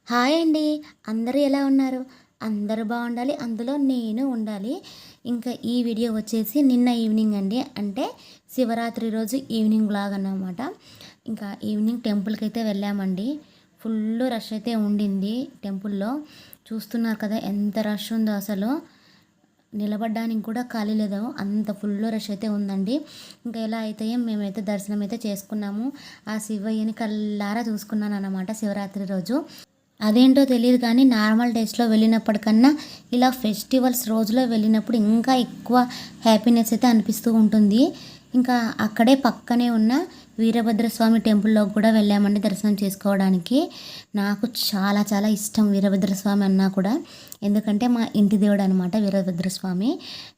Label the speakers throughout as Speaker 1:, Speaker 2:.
Speaker 1: Hi అండి. అందరూ ఎలా ఉన్నారు? అందరూ బాగుండాలి. అందులో నేను ఉండాలి. ఇంకా ఈ వీడియో వచ్చేసి నిన్న ఈవినింగ్ అండి. అంటే శివరాత్రి రోజు ఈవినింగ్ వ్లాగ్ అన్నమాట. ఇంకా ఈవినింగ్ టెంపుల్కి అయితే వెళ్ళామండి. ఫుల్ రష్ అయితే ఉండింది టెంపుల్లో. చూస్తున్నారు కదా ఎంత రష్ ఉందో అసలు. నిలబడడానికి కూడా ఖాళీ లేదు, అంత ఫుల్ రష్ అయితే ఉందండి. ఇంకా ఎలా అయితే మేమైతే దర్శనం అయితే చేసుకున్నాము. ఆ శివయ్యని కళ్ళారా చూసుకున్నాను అన్నమాట శివరాత్రి రోజు. అదేంటో తెలియదు కానీ నార్మల్ డేస్లో వెళ్ళినప్పటికన్నా ఇలా ఫెస్టివల్స్ రోజులో వెళ్ళినప్పుడు ఇంకా ఎక్కువ హ్యాపీనెస్ అయితే అనిపిస్తూ ఉంటుంది. ఇంకా అక్కడే పక్కనే ఉన్న వీరభద్రస్వామి టెంపుల్లో కూడా వెళ్ళామండి దర్శనం చేసుకోవడానికి. నాకు చాలా చాలా ఇష్టం వీరభద్రస్వామి అన్నా కూడా, ఎందుకంటే మా ఇంటి దేవుడు అనమాట వీరభద్రస్వామి.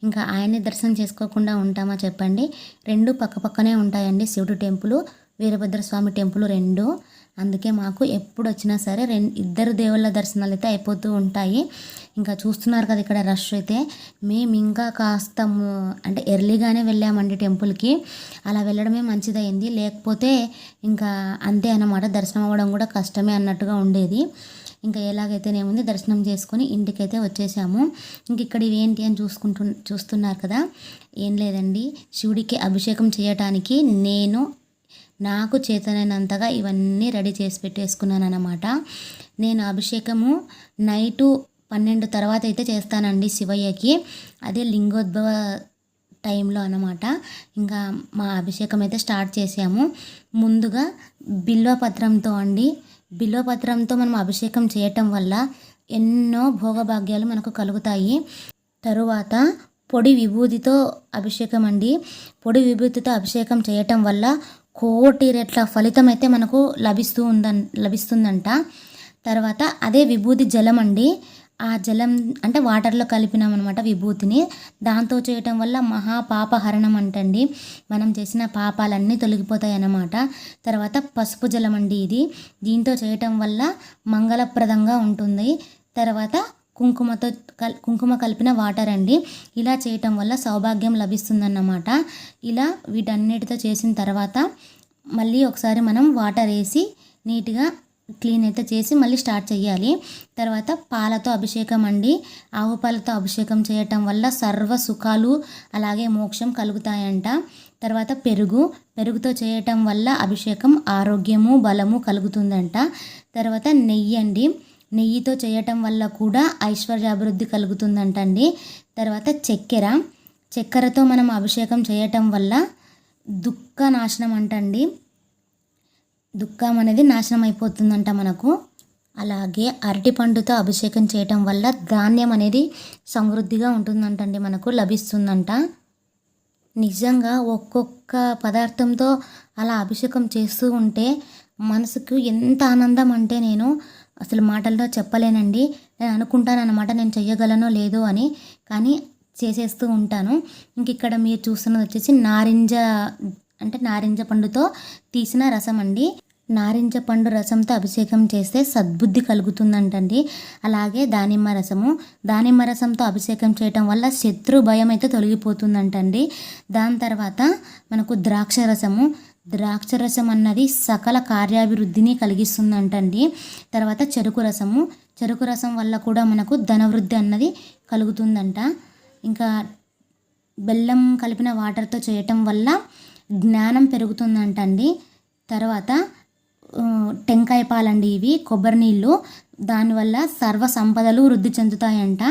Speaker 1: ఇంకా ఆయన్ని దర్శనం చేసుకోకుండా ఉంటామా చెప్పండి. రెండు పక్క పక్కనే ఉంటాయండి, శివుడు టెంపుల్ వీరభద్రస్వామి టెంపుల్ రెండు. అందుకే మాకు ఎప్పుడు వచ్చినా సరే ఇద్దరు దేవుళ్ళ దర్శనాలు అయితే అయిపోతూ ఉంటాయి. ఇంకా చూస్తున్నారు కదా ఇక్కడ రష్ అయితే. మేము ఇంకా కాస్త అంటే ఎర్లీగానే వెళ్ళామండి టెంపుల్కి. అలా వెళ్ళడమే మంచిదైంది, లేకపోతే ఇంకా అంతే అన్నమాట, దర్శనం అవ్వడం కూడా కష్టమే అన్నట్టుగా ఉండేది. ఇంకా ఎలాగైతేనేముంది దర్శనం చేసుకొని ఇంటికైతే వచ్చేసాము. ఇంక ఇక్కడ ఇవేంటి అని చూస్తున్నారు కదా, ఏం లేదండి, శివుడికి అభిషేకం చేయటానికి నాకు చేతనైనంతగా ఇవన్నీ రెడీ చేసి పెట్టేసుకున్నాను అన్నమాట. నేను అభిషేకము నైటు 12 తర్వాత అయితే చేస్తానండి శివయ్యకి. అదే లింగోద్భవ టైంలో అన్నమాట. ఇంకా మా అభిషేకం అయితే స్టార్ట్ చేసాము. ముందుగా బిల్వపత్రంతో బిల్వపత్రంతో మనం అభిషేకం చేయటం వల్ల ఎన్నో భోగభాగ్యాలు మనకు కలుగుతాయి. తరువాత పొడి విభూతితో అభిషేకం అండి. పొడి విభూతితో అభిషేకం చేయటం వల్ల కోటి రెట్ల ఫలితం అయితే మనకు లభిస్తుందంట. తర్వాత అదే విభూతి జలం అండి. ఆ జలం అంటే వాటర్లో కలిపినామన్నమాట విభూతిని. దాంతో చేయటం వల్ల మహాపాపహరణం అంటండి. మనం చేసిన పాపాలన్నీ తొలగిపోతాయి అన్నమాట. తర్వాత పసుపు జలం అండి ఇది. దీంతో చేయటం వల్ల మంగళప్రదంగా ఉంటుంది. తర్వాత కుంకుమ కలిపిన వాటర్ అండి. ఇలా చేయటం వల్ల సౌభాగ్యం లభిస్తుందన్నమాట. ఇలా వీటన్నిటితో చేసిన తర్వాత మళ్ళీ ఒకసారి మనం వాటర్ వేసి నీట్గా క్లీన్ అయితే చేసి మళ్ళీ స్టార్ట్ చేయాలి. తర్వాత పాలతో అభిషేకం అండి. ఆవు పాలతో అభిషేకం చేయటం వల్ల సర్వ సుఖాలు అలాగే మోక్షం కలుగుతాయంట. తర్వాత పెరుగుతో చేయటం వల్ల అభిషేకం ఆరోగ్యము బలము కలుగుతుందంట. తర్వాత నెయ్యి అండి. నెయ్యితో చేయటం వల్ల కూడా ఐశ్వర్యాభివృద్ధి కలుగుతుందంటండి. తర్వాత చక్కెరతో మనం అభిషేకం చేయటం వల్ల దుఃఖ నాశనం అంటండి. దుఃఖం అనేది నాశనం అయిపోతుందంట మనకు. అలాగే అరటిపండుతో అభిషేకం చేయటం వల్ల ధాన్యం అనేది సమృద్ధిగా ఉంటుందంటండి, మనకు లభిస్తుందంట. నిజంగా ఒక్కొక్క పదార్థంతో అలా అభిషేకం చేస్తూ ఉంటే మనసుకు ఎంత ఆనందం అంటే నేను అసలు మాటల్లో చెప్పలేనండి. నేను అనుకుంటాను అన్నమాట నేను చెయ్యగలనో లేదో అని, కానీ చేసేస్తూ ఉంటాను. ఇంక ఇక్కడ మీరు చూస్తున్నది వచ్చేసి నారింజ పండుతో తీసిన రసం అండి. నారింజ పండు రసంతో అభిషేకం చేస్తే సద్బుద్ధి కలుగుతుందంటండి. అలాగే దానిమ్మ రసంతో అభిషేకం చేయటం వల్ల శత్రు భయం అయితే తొలగిపోతుందంటండి. దాని తర్వాత మనకు ద్రాక్ష రసం అన్నది సకల కార్యాభివృద్ధిని కలిగిస్తుందంటండి. తర్వాత చెరుకు రసం వల్ల కూడా మనకు ధనవృద్ధి అన్నది కలుగుతుందంట. ఇంకా బెల్లం కలిపిన వాటర్తో చేయటం వల్ల జ్ఞానం పెరుగుతుందంటండి. తర్వాత టెంకాయ పాలండి, ఇవి కొబ్బరి నీళ్ళు, దానివల్ల సర్వ సంపదలు వృద్ధి చెందుతాయంట.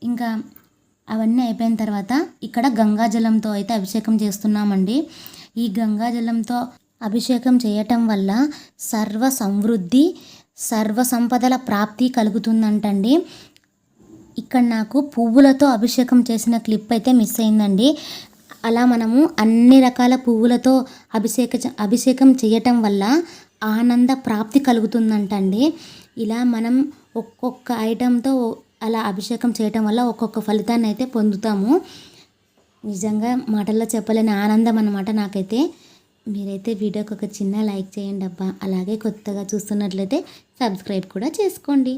Speaker 1: ఇంకా అవన్నీ అయిపోయిన తర్వాత ఇక్కడ గంగాజలంతో అయితే అభిషేకం చేస్తున్నామండి. ఈ గంగాజలంతో అభిషేకం చేయటం వల్ల సర్వ సమృద్ధి సర్వ సంపదల ప్రాప్తి కలుగుతుందంటండి. ఇక్కడ నాకు పువ్వులతో అభిషేకం చేసిన క్లిప్ అయితే మిస్ అయిందండి. అలా మనము అన్ని రకాల పువ్వులతో అభిషేకం చేయటం వల్ల ఆనంద ప్రాప్తి కలుగుతుందంటండి. ఇలా మనం ఒక్కొక్క ఐటెంతో అలా అభిషేకం చేయటం వల్ల ఒక్కొక్క ఫలితాన్ని అయితే పొందుతాము. నిజంగా మాటల్లో చెప్పలేని ఆనందం అన్నమాట నాకైతే. మీరైతే వీడియోకి ఒక చిన్న లైక్ చేయండి అబ్బా. అలాగే కొత్తగా చూస్తున్నట్లయితే సబ్స్క్రైబ్ కూడా చేసుకోండి.